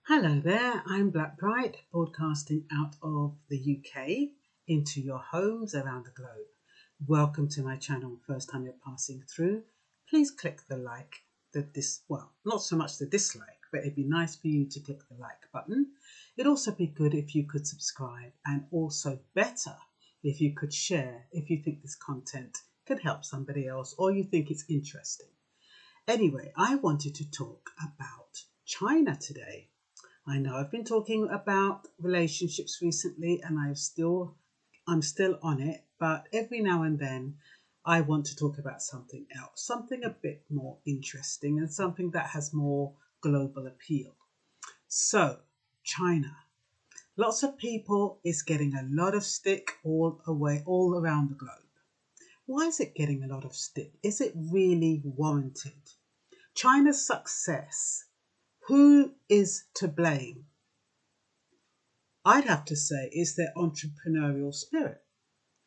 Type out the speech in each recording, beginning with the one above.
Hello there, I'm Blackbright, broadcasting out of the UK into your homes around the globe. Welcome to my channel. First time you're passing through, please click the like, not so much the dislike, but it'd be nice for you to click the like button. It'd also be good if you could subscribe, and also better if you could share if you think this content could help somebody else or you think it's interesting. Anyway, I wanted to talk about China today. I know I've been talking about relationships recently and I'm still on it, but every now and then I want to talk about something else, something a bit more interesting and something that has more global appeal. So, China. Lots of people is getting a lot of stick all around the globe. Why is it getting a lot of stick? Is it really warranted? China's success, who is to blame? I'd have to say is their entrepreneurial spirit.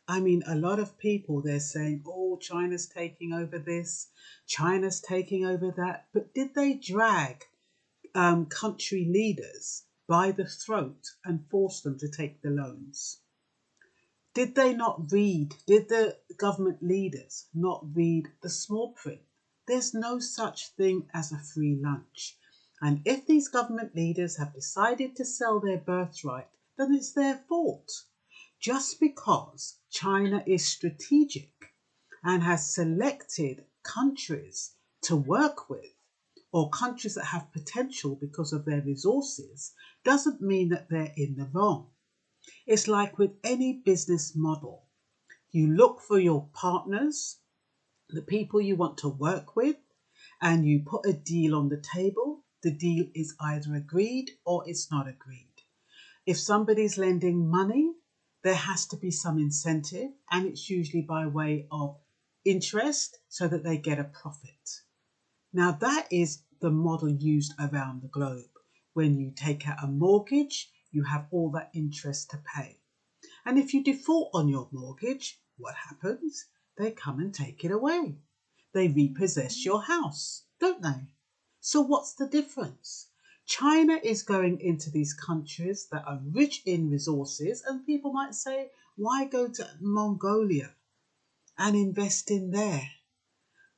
I mean, a lot of people, they're saying, oh, China's taking over this, China's taking over that. But did they drag country leaders by the throat and force them to take the loans? Did they not read? Did the government leaders not read the small print? There's no such thing as a free lunch. And if these government leaders have decided to sell their birthright, then it's their fault. Just because China is strategic and has selected countries to work with, or countries that have potential because of their resources, doesn't mean that they're in the wrong. It's like with any business model. You look for your partners, the people you want to work with, and you put a deal on the table. The deal is either agreed or it's not agreed. If somebody's lending money, there has to be some incentive, and it's usually by way of interest so that they get a profit. Now, that is the model used around the globe. When you take out a mortgage, you have all that interest to pay. And if you default on your mortgage, what happens? They come and take it away. They repossess your house, don't they? So what's the difference? China is going into these countries that are rich in resources, and people might say, why go to Mongolia and invest in there?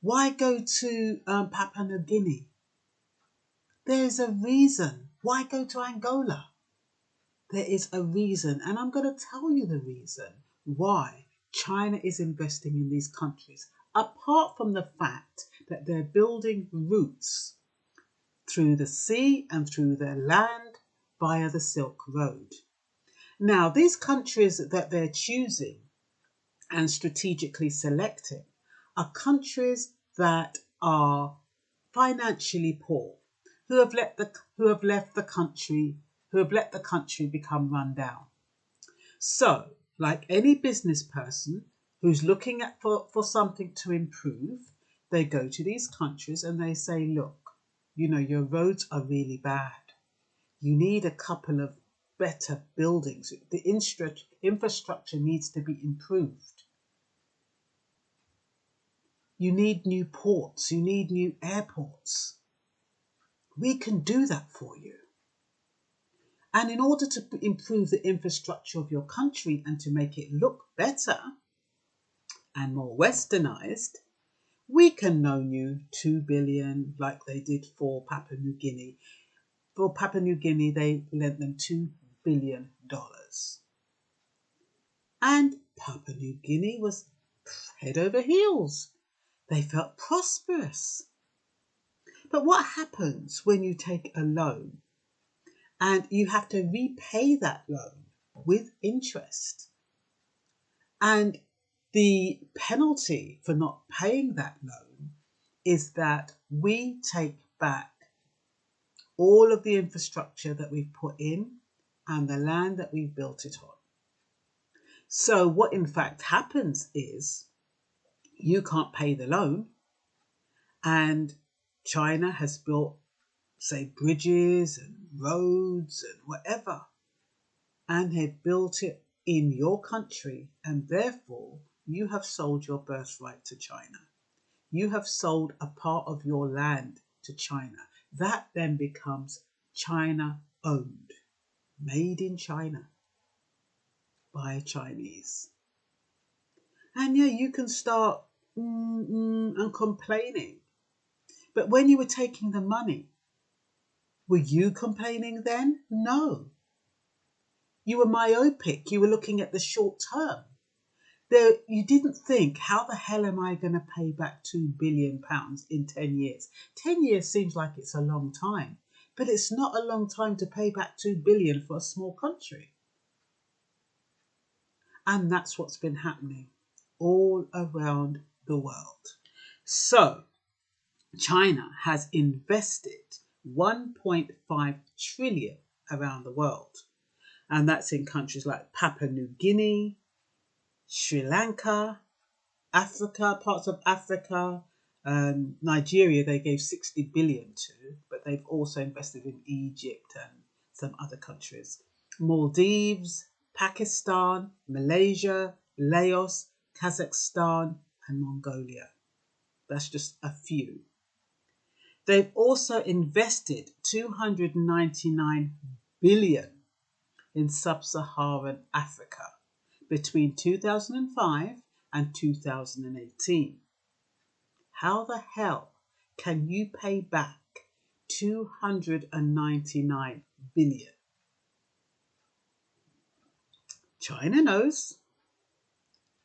Why go to Papua New Guinea? There's a reason. Why go to Angola? There is a reason, and I'm going to tell you the reason why China is investing in these countries, apart from the fact that they're building routes through the sea and through their land via the Silk Road. Now, these countries that they're choosing and strategically selecting are countries that are financially poor, who have let the country become run down. So, like any business person who's looking for something to improve, they go to these countries and they say, look, your roads are really bad. You need a couple of better buildings. The infrastructure needs to be improved. You need new ports. You need new airports. We can do that for you. And in order to improve the infrastructure of your country and to make it look better and more westernized, we can loan you 2 billion like they did for Papua New Guinea. For Papua New Guinea, they lent them $2 billion. And Papua New Guinea was head over heels. They felt prosperous. But what happens when you take a loan and you have to repay that loan with interest? And the penalty for not paying that loan is that we take back all of the infrastructure that we've put in and the land that we've built it on. So what in fact happens is you can't pay the loan, and China has built, say, bridges and roads and whatever, and they've built it in your country, and therefore you have sold your birthright to China. You have sold a part of your land to China. That then becomes China owned, made in China by Chinese. And yeah, you can start and complaining. But when you were taking the money, were you complaining then? No. You were myopic. You were looking at the short term. You didn't think, how the hell am I going to pay back £2 billion in 10 years? 10 years seems like it's a long time, but it's not a long time to pay back £2 billion for a small country. And that's what's been happening all around the world. So China has invested 1.5 trillion around the world. And that's in countries like Papua New Guinea, Sri Lanka, Africa, parts of Africa, Nigeria they gave 60 billion to, but they've also invested in Egypt and some other countries. Maldives, Pakistan, Malaysia, Laos, Kazakhstan and Mongolia. That's just a few. They've also invested 299 billion in sub-Saharan Africa between 2005 and 2018. How the hell can you pay back 299 billion? China knows.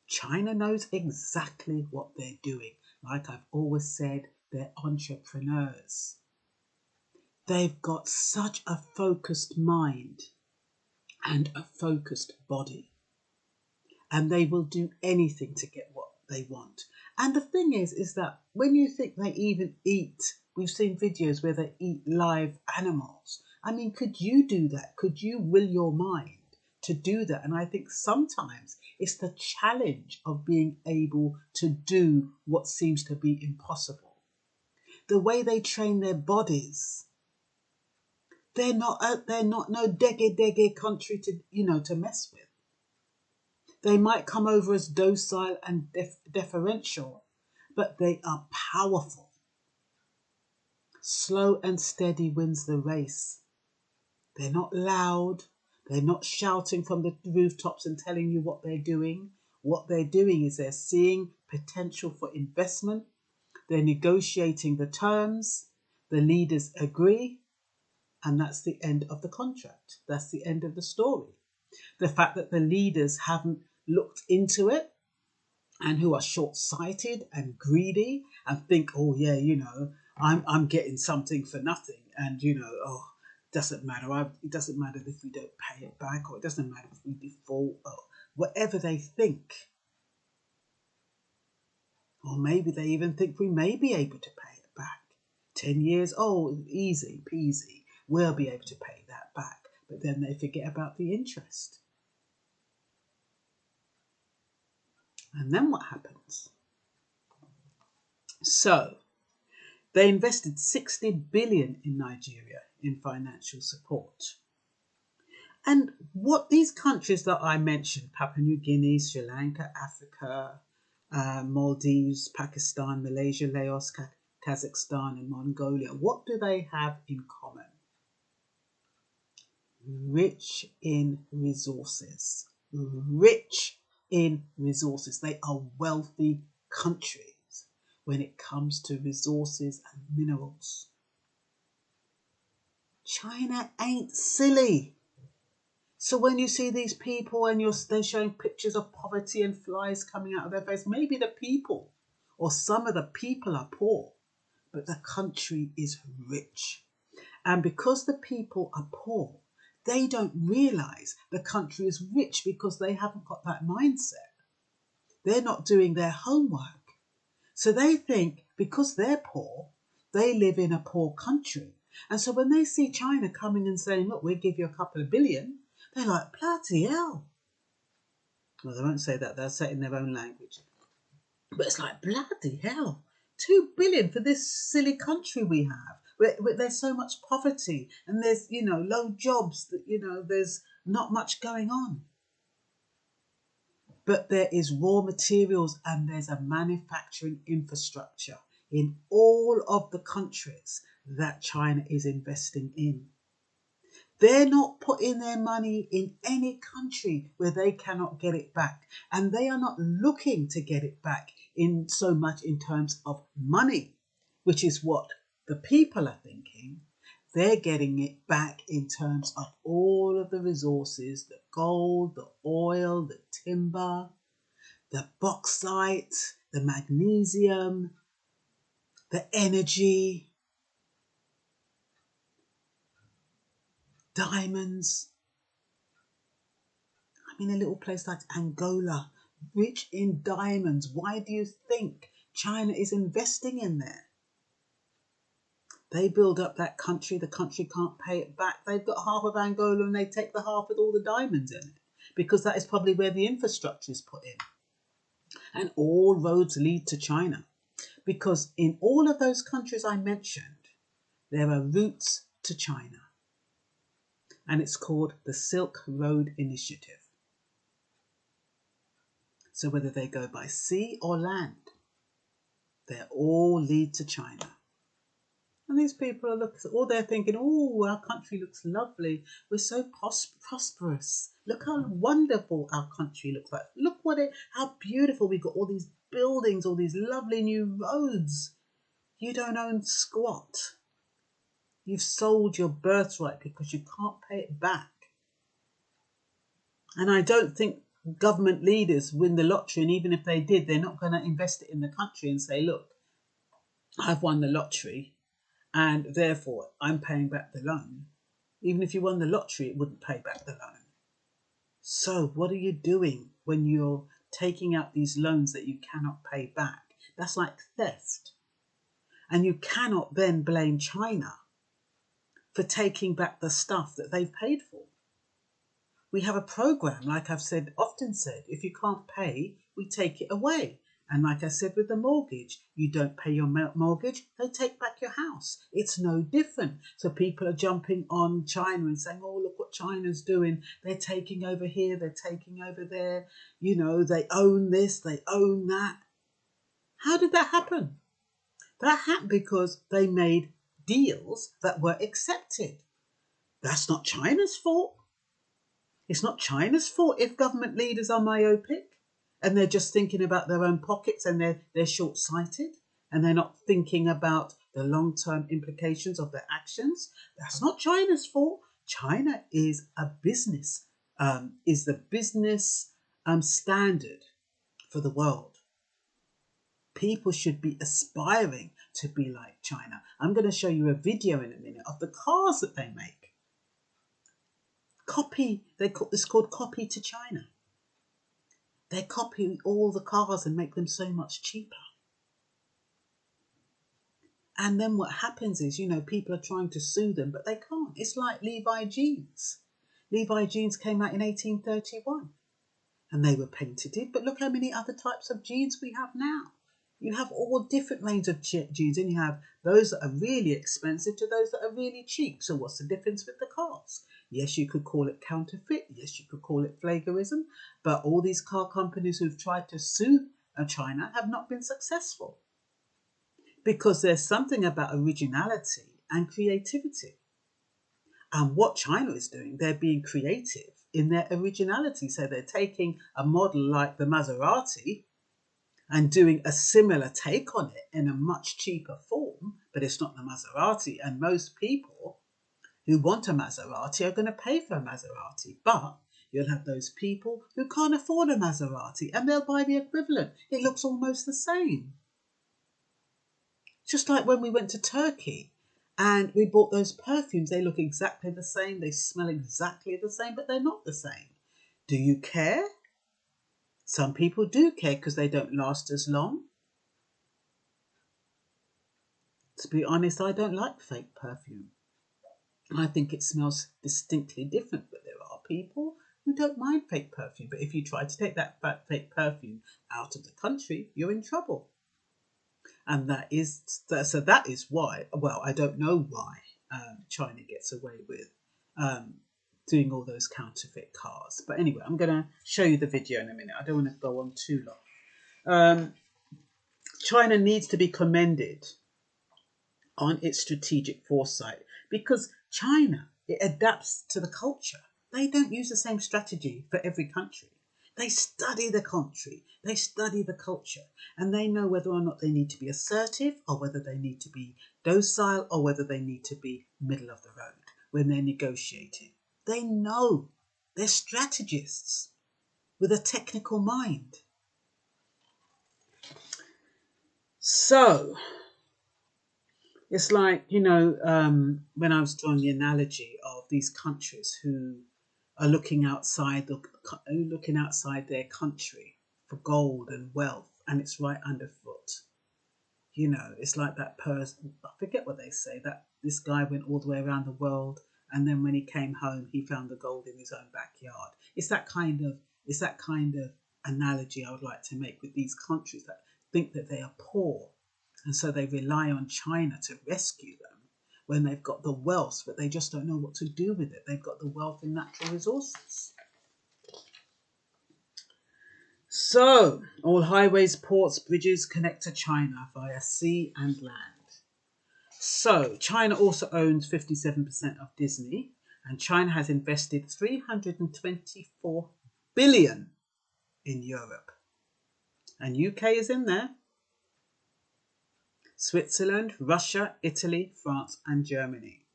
China knows exactly what they're doing. Like I've always said, they're entrepreneurs. They've got such a focused mind and a focused body. And they will do anything to get what they want. And the thing is that when you think they even eat, we've seen videos where they eat live animals. I mean, could you do that? Could you will your mind to do that? And I think sometimes it's the challenge of being able to do what seems to be impossible. The way they train their bodies. They're not no dege country to mess with. They might come over as docile and deferential, but they are powerful. Slow and steady wins the race. They're not loud. They're not shouting from the rooftops and telling you what they're doing. What they're doing is they're seeing potential for investment. They're negotiating the terms. The leaders agree. And that's the end of the contract. That's the end of the story. The fact that the leaders haven't looked into it and who are short-sighted and greedy and think, oh yeah, I'm getting something for nothing, and doesn't matter. It doesn't matter if we don't pay it back, or it doesn't matter if we default, or whatever they think. Or maybe they even think we may be able to pay it back. 10 years, easy peasy, we'll be able to pay that back. But then they forget about the interest. And then what happens? So they invested 60 billion in Nigeria in financial support. And what these countries that I mentioned, Papua New Guinea, Sri Lanka, Africa, Maldives, Pakistan, Malaysia, Laos, Kazakhstan and Mongolia, what do they have in common? Rich in resources. Rich in resources. They are wealthy countries when it comes to resources and minerals. China ain't silly. So when you see these people and they're showing pictures of poverty and flies coming out of their face, maybe the people or some of the people are poor, but the country is rich. And because the people are poor, they don't realize the country is rich because they haven't got that mindset. They're not doing their homework. So they think because they're poor, they live in a poor country. And so when they see China coming and saying, look, we'll give you a couple of billion, they're like, bloody hell. Well, they won't say that. They'll say it in their own language. But it's like, bloody hell. 2 billion for this silly country we have. Where there's so much poverty and there's, low jobs, there's not much going on. But there is raw materials and there's a manufacturing infrastructure in all of the countries that China is investing in. They're not putting their money in any country where they cannot get it back. And they are not looking to get it back in so much in terms of money, which is what the people are thinking. They're getting it back in terms of all of the resources, the gold, the oil, the timber, the bauxite, the magnesium, the energy, diamonds. I mean, a little place like Angola, rich in diamonds. Why do you think China is investing in there? They build up that country, the country can't pay it back. They've got half of Angola and they take the half with all the diamonds in it, because that is probably where the infrastructure is put in. And all roads lead to China, because in all of those countries I mentioned, there are routes to China. And it's called the Silk Road Initiative. So whether they go by sea or land, they all lead to China. And these people are looking, or they're thinking, oh, our country looks lovely. We're so prosperous. Look how wonderful our country looks like. Look how beautiful we've got all these buildings, all these lovely new roads. You don't own squat. You've sold your birthright because you can't pay it back. And I don't think government leaders win the lottery, and even if they did, they're not going to invest it in the country and say, look, I've won the lottery and therefore I'm paying back the loan. Even if you won the lottery, it wouldn't pay back the loan. So what are you doing when you're taking out these loans that you cannot pay back? That's like theft. And you cannot then blame China for taking back the stuff that they've paid for. We have a program, like I've often said, if you can't pay, we take it away. And like I said with the mortgage, you don't pay your mortgage, they take back your house. It's no different. So people are jumping on China and saying, oh, look what China's doing. They're taking over here, they're taking over there. You know, they own this, they own that. How did that happen? That happened because they made deals that were accepted. That's not China's fault. It's not China's fault if government leaders are myopic and they're just thinking about their own pockets and they're short-sighted and they're not thinking about the long-term implications of their actions. That's not China's fault. China is a business, is the business standard for the world. People should be aspiring to be like China. I'm going to show you a video in a minute of the cars that they make. It's called copy to China. They copy all the cars and make them so much cheaper. And then what happens is, people are trying to sue them, but they can't. It's like Levi jeans. Levi jeans came out in 1831 and they were patented. But look how many other types of jeans we have now. You have all different range of jeans, and you have those that are really expensive to those that are really cheap. So what's the difference with the cars? Yes, you could call it counterfeit. Yes, you could call it plagiarism. But all these car companies who've tried to sue China have not been successful, because there's something about originality and creativity. And what China is doing, they're being creative in their originality. So they're taking a model like the Maserati and doing a similar take on it in a much cheaper form, but it's not the Maserati. And most people who want a Maserati are going to pay for a Maserati, but you'll have those people who can't afford a Maserati and they'll buy the equivalent. It looks almost the same. Just like when we went to Turkey and we bought those perfumes, they look exactly the same, they smell exactly the same, but they're not the same. Do you care? Some people do care because they don't last as long. To be honest, I don't like fake perfume. I think it smells distinctly different, but there are people who don't mind fake perfume. But if you try to take that fake perfume out of the country, you're in trouble. And that is why, well, I don't know why China gets away with doing all those counterfeit cars. But anyway, I'm going to show you the video in a minute. I don't want to go on too long. China needs to be commended on its strategic foresight, because China It adapts to the culture. They don't use the same strategy for every country. They study the country, they study the culture, and they know whether or not they need to be assertive or whether they need to be docile or whether they need to be middle of the road when they're negotiating. They know. They're strategists with a technical mind. So it's like, when I was drawing the analogy of these countries who are looking outside their country for gold and wealth, and it's right underfoot. It's like that person. I forget what they say. That this guy went all the way around the world, and then when he came home, he found the gold in his own backyard. It's that kind of analogy I would like to make with these countries that think that they are poor, and so they rely on China to rescue them when they've got the wealth, but they just don't know what to do with it. They've got the wealth in natural resources. So, all highways, ports, bridges connect to China via sea and land. So, China also owns 57% of Disney, and China has invested 324 billion in Europe. And UK is in there. Switzerland, Russia, Italy, France, and Germany.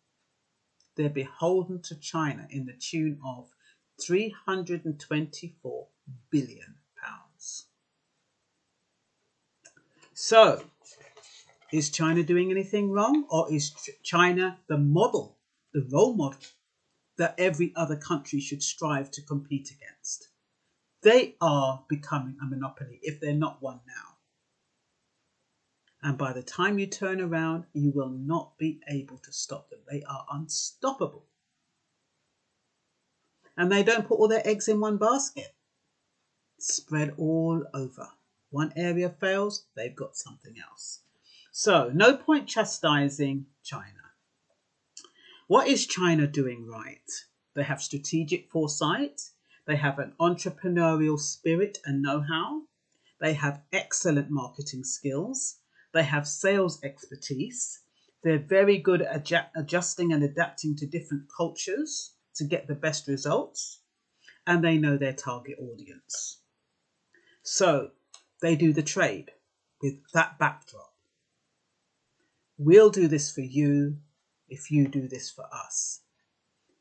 They're beholden to China in the tune of 324 billion pounds. So, is China doing anything wrong, or is China the model, the role model that every other country should strive to compete against? They are becoming a monopoly if they're not one now. And by the time you turn around, you will not be able to stop them. They are unstoppable. And they don't put all their eggs in one basket. Spread all over. One area fails, they've got something else. So, no point chastising China. What is China doing right? They have strategic foresight. They have an entrepreneurial spirit and know-how. They have excellent marketing skills. They have sales expertise. They're very good at adjusting and adapting to different cultures to get the best results. And they know their target audience. So they do the trade with that backdrop. We'll do this for you if you do this for us.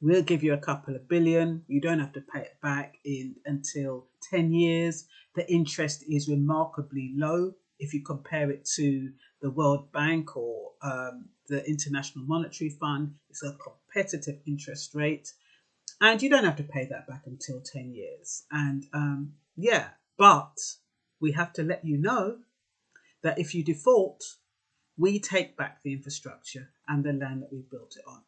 We'll give you a couple of billion. You don't have to pay it back until 10 years. The interest is remarkably low if you compare it to the World Bank or the International Monetary Fund. It's a competitive interest rate. And you don't have to pay that back until 10 years. And but we have to let you know that if you default, we take back the infrastructure and the land that we built it on.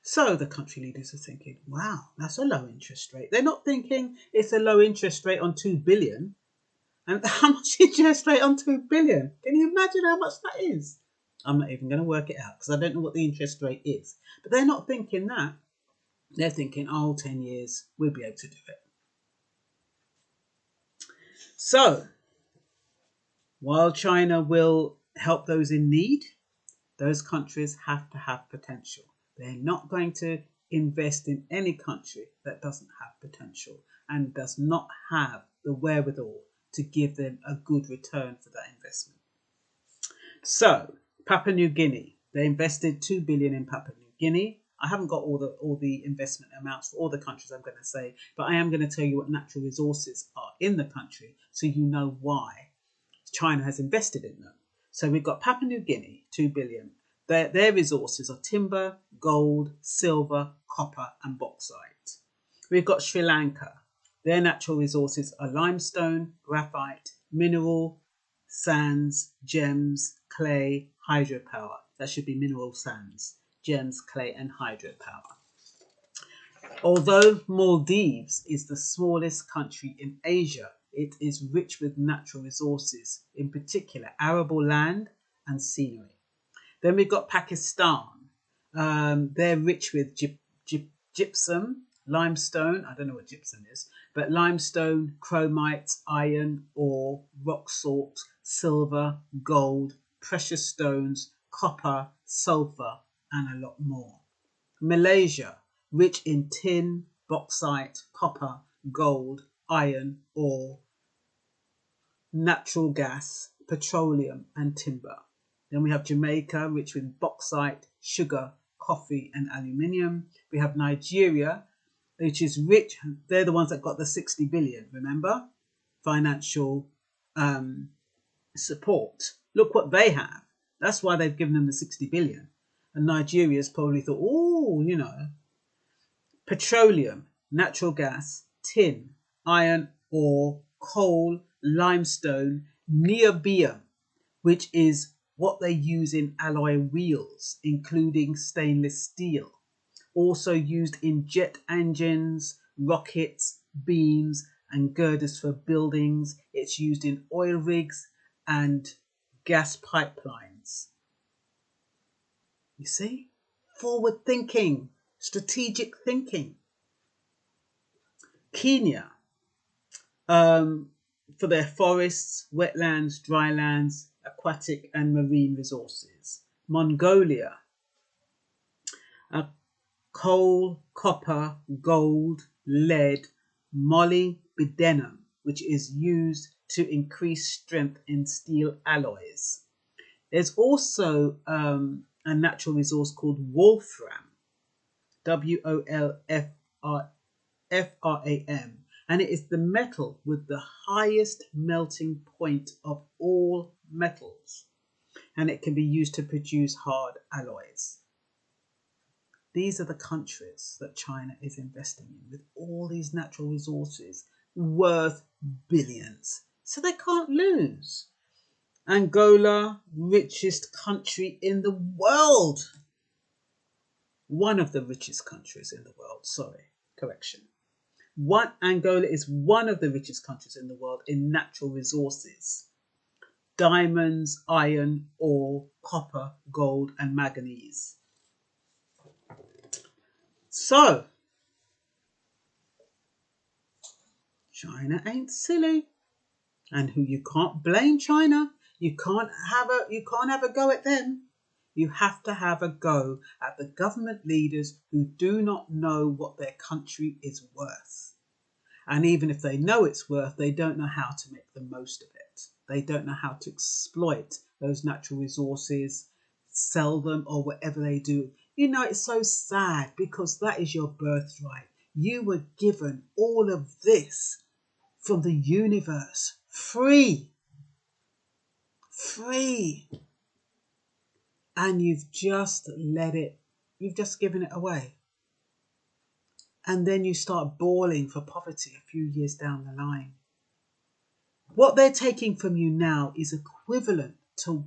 So the country leaders are thinking, wow, that's a low interest rate. They're not thinking it's a low interest rate on 2 billion. And how much interest rate on 2 billion? Can you imagine how much that is? I'm not even going to work it out because I don't know what the interest rate is. But they're not thinking that. They're thinking, 10 years, we'll be able to do it. So, while China will help those in need, those countries have to have potential. They're not going to invest in any country that doesn't have potential and does not have the wherewithal to give them a good return for that investment. So, Papua New Guinea, they invested 2 billion in Papua New Guinea. I haven't got all the investment amounts for all the countries I'm going to say, but I am going to tell you what natural resources are in the country so you know why China has invested in them. So we've got Papua New Guinea, 2 billion. Their resources are timber, gold, silver, copper and bauxite. We've got Sri Lanka. Their natural resources are limestone, graphite, mineral, sands, gems, clay, hydropower. That should be mineral sands, gems, clay and hydropower. Although Maldives is the smallest country in Asia, it is rich with natural resources, in particular arable land and scenery. Then we've got Pakistan. They're rich with gypsum, limestone, I don't know what gypsum is, but limestone, chromite, iron, ore, rock salt, silver, gold, precious stones, copper, sulfur, and a lot more. Malaysia, rich in tin, bauxite, copper, gold, iron ore, natural gas, petroleum, and timber. Then we have Jamaica, rich with bauxite, sugar, coffee, and aluminium. We have Nigeria, which is rich. They're the ones that got the 60 billion, remember? Financial support. Look what they have. That's why they've given them the 60 billion. And Nigeria's probably thought, oh, petroleum, natural gas, tin, iron ore, coal, limestone, niobium, which is what they use in alloy wheels, including stainless steel. Also used in jet engines, rockets, beams, and girders for buildings. It's used in oil rigs and gas pipelines. You see? Forward thinking, strategic thinking. Kenya, for their forests, wetlands, drylands, aquatic and marine resources. Mongolia, coal, copper, gold, lead, molybdenum, which is used to increase strength in steel alloys. There's also a natural resource called wolfram, WOLFRAM, and it is the metal with the highest melting point of all metals, and it can be used to produce hard alloys. These are the countries that China is investing in with all these natural resources worth billions. So they can't lose. Angola, richest country in the world. One of the richest countries in the world. Sorry, correction. Angola is one of the richest countries in the world in natural resources. Diamonds, iron, ore, copper, gold, and manganese. So, China ain't silly. And you can't blame China. You can't have a go at them. You have to have a go at the government leaders who do not know what their country is worth. And even if they know it's worth, they don't know how to make the most of it. They don't know how to exploit those natural resources, sell them, or whatever they do. It's so sad because that is your birthright. You were given all of this from the universe, free. And you've just given it away. And then you start bawling for poverty a few years down the line. What they're taking from you now is equivalent to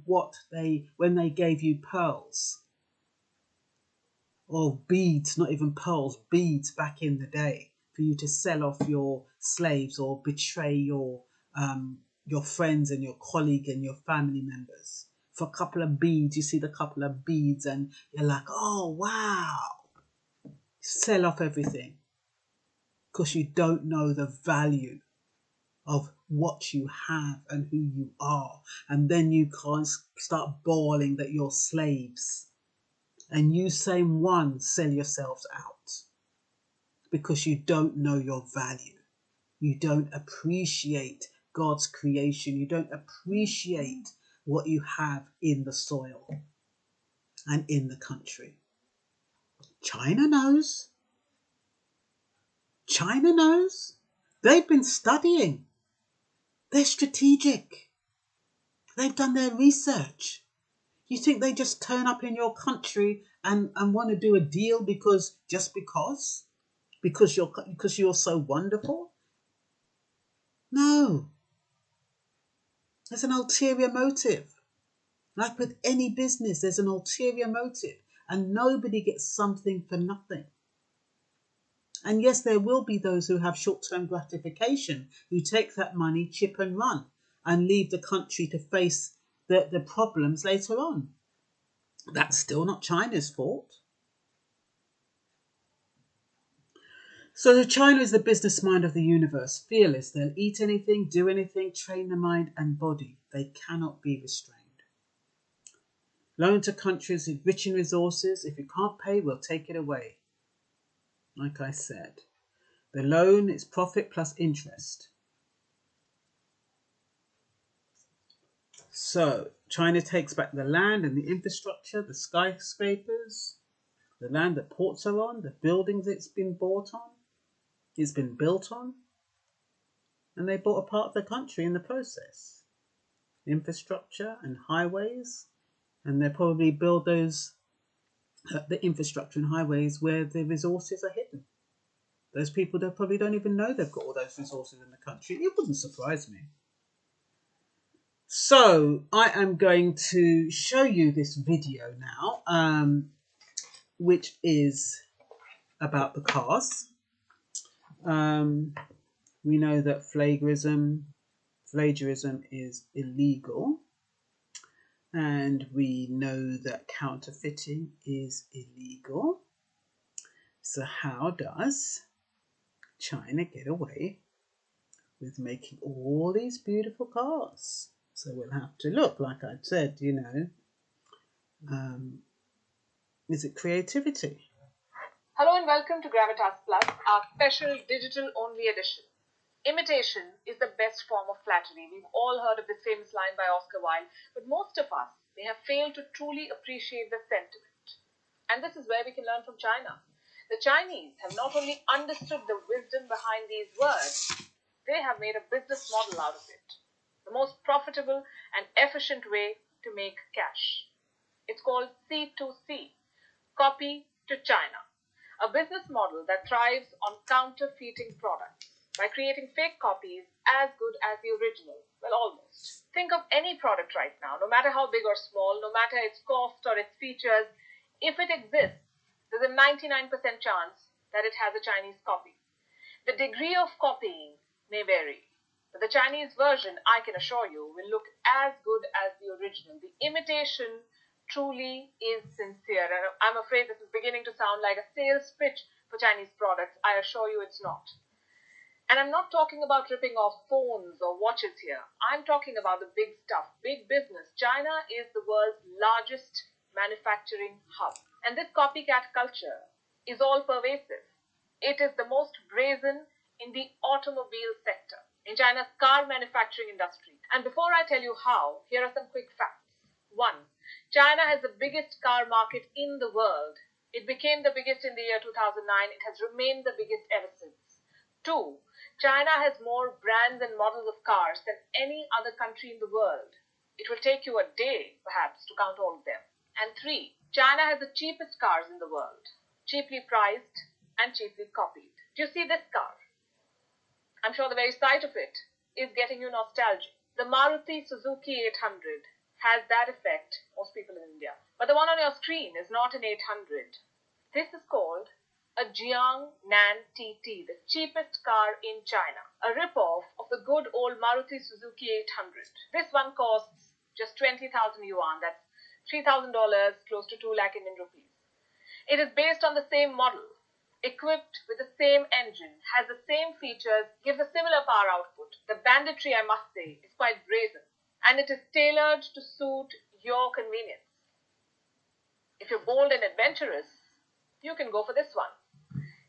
when they gave you pearls or beads, not even pearls, beads back in the day for you to sell off your slaves or betray your friends and your colleague and your family members. For a couple of beads, you see the couple of beads and you're like, oh, wow. Sell off everything because you don't know the value of what you have and who you are. And then you can't start bawling that you're slaves. And you same ones sell yourselves out because you don't know your value. You don't appreciate God's creation. You don't appreciate what you have in the soil and in the country. China knows. China knows. They've been studying. They're strategic. They've done their research. You think they just turn up in your country and want to do a deal because you're so wonderful? No. There's an ulterior motive. Like with any business, there's an ulterior motive, and nobody gets something for nothing. And yes, there will be those who have short-term gratification, who take that money, chip and run, and leave the country to face the problems later on. That's still not China's fault. So China is the business mind of the universe, fearless. They'll eat anything, do anything, train the mind and body. They cannot be restrained. Loan to countries rich in resources. If you can't pay, we'll take it away. Like I said, the loan is profit plus interest. So China takes back the land and the infrastructure, the skyscrapers, the land that ports are on, the buildings it's been built on, and they bought a part of the country in the process. Infrastructure and highways, and they probably build those the infrastructure and highways where the resources are hidden. Those people that probably don't even know they've got all those resources in the country. It wouldn't surprise me. So I am going to show you this video now, which is about the cars. We know that plagiarism is illegal, and we know that counterfeiting is illegal. So how does China get away with making all these beautiful cars? So we'll have to look, like I said, is it creativity? Hello and welcome to Gravitas Plus, our special digital-only edition. Imitation is the best form of flattery. We've all heard of this famous line by Oscar Wilde, but most of us may have failed to truly appreciate the sentiment. And this is where we can learn from China. The Chinese have not only understood the wisdom behind these words, they have made a business model out of it. The most profitable and efficient way to make cash. It's called C2C, copy to China. A business model that thrives on counterfeiting products by creating fake copies as good as the original. Well, almost. Think of any product right now, no matter how big or small, no matter its cost or its features, if it exists, there's a 99% chance that it has a Chinese copy. The degree of copying may vary, but the Chinese version, I can assure you, will look as good as the original. The imitation truly is sincere, and I'm afraid this is beginning to sound like a sales pitch for Chinese products. I assure you it's not. And I'm not talking about ripping off phones or watches here. I'm talking about the big stuff, big business. China is the world's largest manufacturing hub, and this copycat culture is all pervasive. It is the most brazen in the automobile sector, in China's car manufacturing industry. And before I tell you how, here are some quick facts. 1. China has the biggest car market in the world. It became the biggest in the year 2009. It has remained the biggest ever since. 2. China has more brands and models of cars than any other country in the world. It will take you a day, perhaps, to count all of them. And 3. China has the cheapest cars in the world, cheaply priced and cheaply copied. Do you see this car? I'm sure the very sight of it is getting you nostalgic. The Maruti Suzuki 800 has that effect, most people in India. But the one on your screen is not an 800. This is called a Jiangnan TT, the cheapest car in China. A rip-off of the good old Maruti Suzuki 800. This one costs just 20,000 yuan, that's $3,000, close to 2 lakh Indian rupees. It is based on the same model, equipped with the same engine, has the same features, gives a similar power output. The banditry, I must say, is quite brazen, and it is tailored to suit your convenience. If you're bold and adventurous, you can go for this one.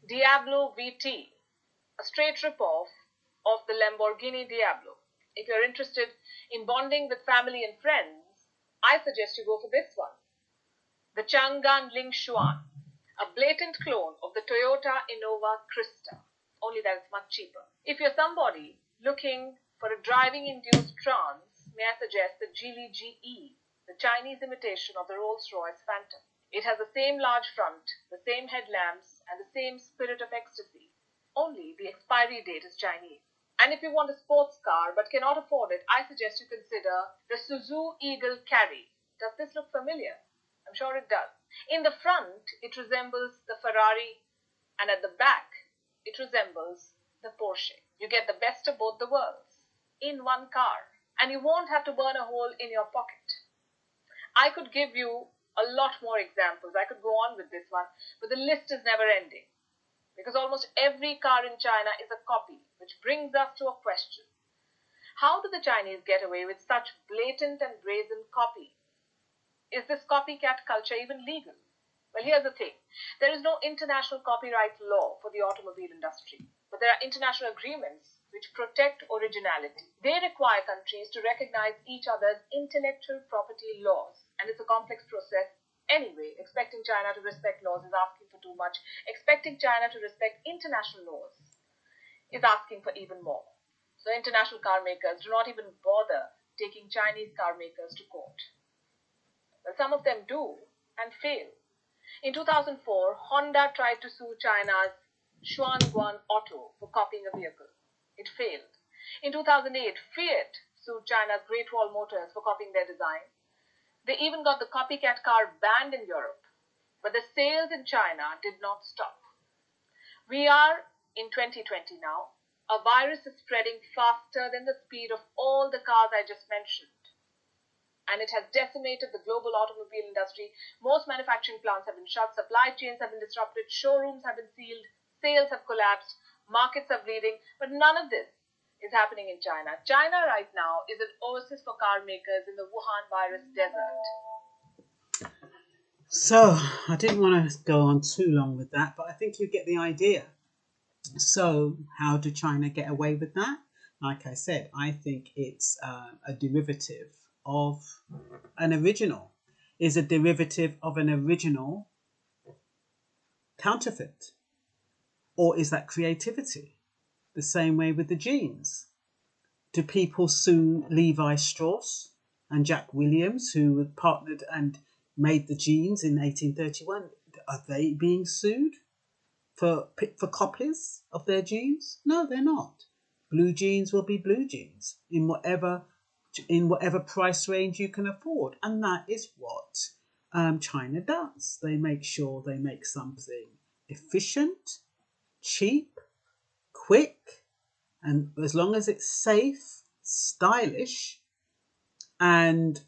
Diablo VT, a straight rip-off of the Lamborghini Diablo. If you're interested in bonding with family and friends, I suggest you go for this one. The Chang'an Lingshuan, a blatant clone of the Toyota Innova Crista, only that it's much cheaper. If you're somebody looking for a driving-induced trance, may I suggest the Geely GE, the Chinese imitation of the Rolls-Royce Phantom. It has the same large front, the same headlamps, and the same spirit of ecstasy. Only the expiry date is Chinese. And if you want a sports car but cannot afford it, I suggest you consider the Suzuki Eagle Carry. Does this look familiar? I'm sure it does. In the front, it resembles the Ferrari, and at the back, it resembles the Porsche. You get the best of both the worlds in one car, and you won't have to burn a hole in your pocket. I could give you a lot more examples. I could go on with this one, but the list is never ending, because almost every car in China is a copy, which brings us to a question. How do the Chinese get away with such blatant and brazen copy? Is this copycat culture even legal? Well, here's the thing. There is no international copyright law for the automobile industry, but there are international agreements which protect originality. They require countries to recognize each other's intellectual property laws, and it's a complex process. Anyway, expecting China to respect laws is asking for too much. Expecting China to respect international laws is asking for even more. So international car makers do not even bother taking Chinese car makers to court. Well, some of them do and fail. In 2004, Honda tried to sue China's Xuanguan Auto for copying a vehicle. It failed. In 2008, Fiat sued China's Great Wall Motors for copying their design. They even got the copycat car banned in Europe. But the sales in China did not stop. We are in 2020 now. A virus is spreading faster than the speed of all the cars I just mentioned. And it has decimated the global automobile industry. Most manufacturing plants have been shut, supply chains have been disrupted, showrooms have been sealed, sales have collapsed, markets are bleeding, but none of this is happening in China. China right now is an oasis for car makers in the Wuhan virus desert. So I didn't want to go on too long with that, but I think you get the idea. So how did China get away with that? Like I said, I think it's a derivative of an original. Is a derivative of an original counterfeit? Or is that creativity? The same way with the jeans. Do people sue Levi Strauss and Jack Williams, who partnered and made the jeans in 1831? Are they being sued for copies of their jeans? No, they're not. Blue jeans will be blue jeans in whatever price range you can afford, and that is what China does. They make sure they make something efficient, cheap, quick, and as long as it's safe, stylish, and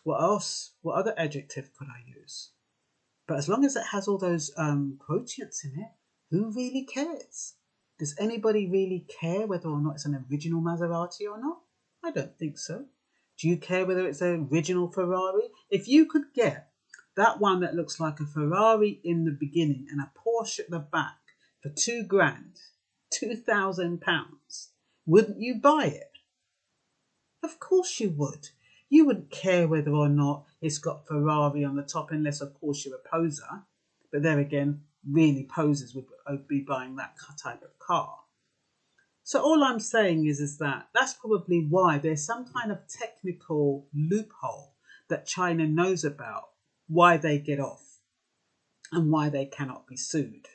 what else? What other adjective could I use? But as long as it has all those quotients in it, who really cares? Does anybody really care whether or not it's an original Maserati or not? I don't think so. Do you care whether it's an original Ferrari? If you could get that one that looks like a Ferrari in the beginning and a Porsche at the back for £2,000, £2,000, wouldn't you buy it? Of course you would. You wouldn't care whether or not it's got Ferrari on the top, unless of course you're a poser. But there again, really posers would be buying that type of car. So all I'm saying is that that's probably why there's some kind of technical loophole that China knows about, why they get off and why they cannot be sued.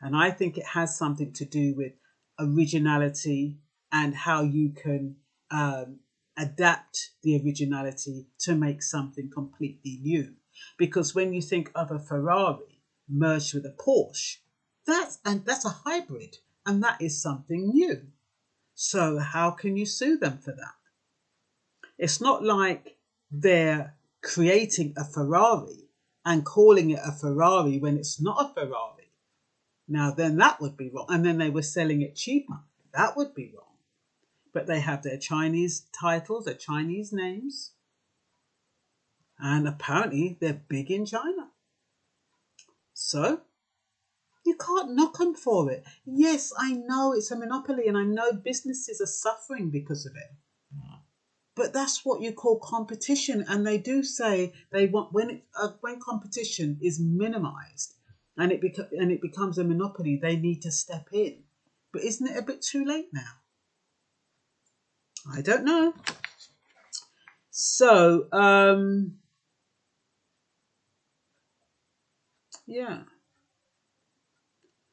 And I think it has something to do with originality and how you can adapt the originality to make something completely new. Because when you think of a Ferrari merged with a Porsche, that's a hybrid, and that is something new. So how can you sue them for that? It's not like they're creating a Ferrari and calling it a Ferrari when it's not a Ferrari. Now then that would be wrong. And then they were selling it cheaper. That would be wrong. But they have their Chinese titles, their Chinese names. And apparently they're big in China. So you can't knock them for it. Yes, I know it's a monopoly and I know businesses are suffering because of it. But that's what you call competition. And they do say they want, when competition is minimized and it becomes a monopoly, they need to step in. But isn't it a bit too late now? I don't know. So, yeah.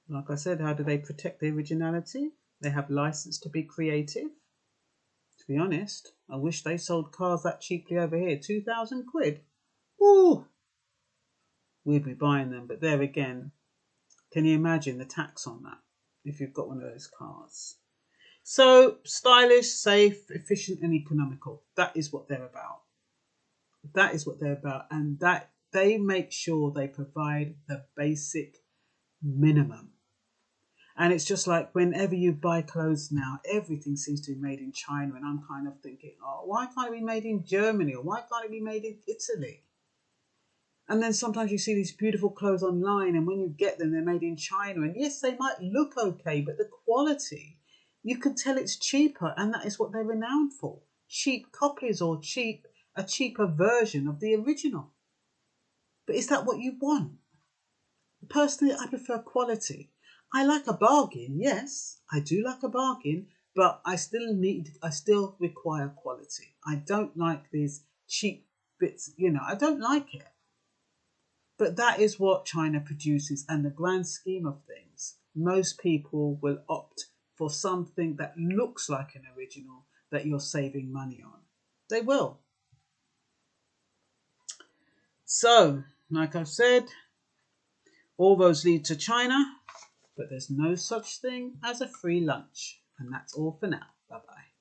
Like I said, how do they protect the originality? They have license to be creative. To be honest, I wish they sold cars that cheaply over here. 2,000 quid. Ooh. We'd be buying them. But there again, can you imagine the tax on that if you've got one of those cars? So, stylish, safe, efficient and economical. That is what they're about. That is what they're about. And that they make sure they provide the basic minimum. And it's just like whenever you buy clothes now, everything seems to be made in China. And I'm kind of thinking, oh, why can't it be made in Germany? Or why can't it be made in Italy? And then sometimes you see these beautiful clothes online, and when you get them, they're made in China. And yes, they might look okay, but the quality, you can tell it's cheaper, and that is what they're renowned for. Cheap copies or a cheaper version of the original. But is that what you want? Personally, I prefer quality. I like a bargain, yes, I do like a bargain, but I still require quality. I don't like these cheap bits, I don't like it. But that is what China produces, and the grand scheme of things, most people will opt for something that looks like an original that you're saving money on. They will. So, like I've said, all roads lead to China, but there's no such thing as a free lunch. And that's all for now. Bye bye.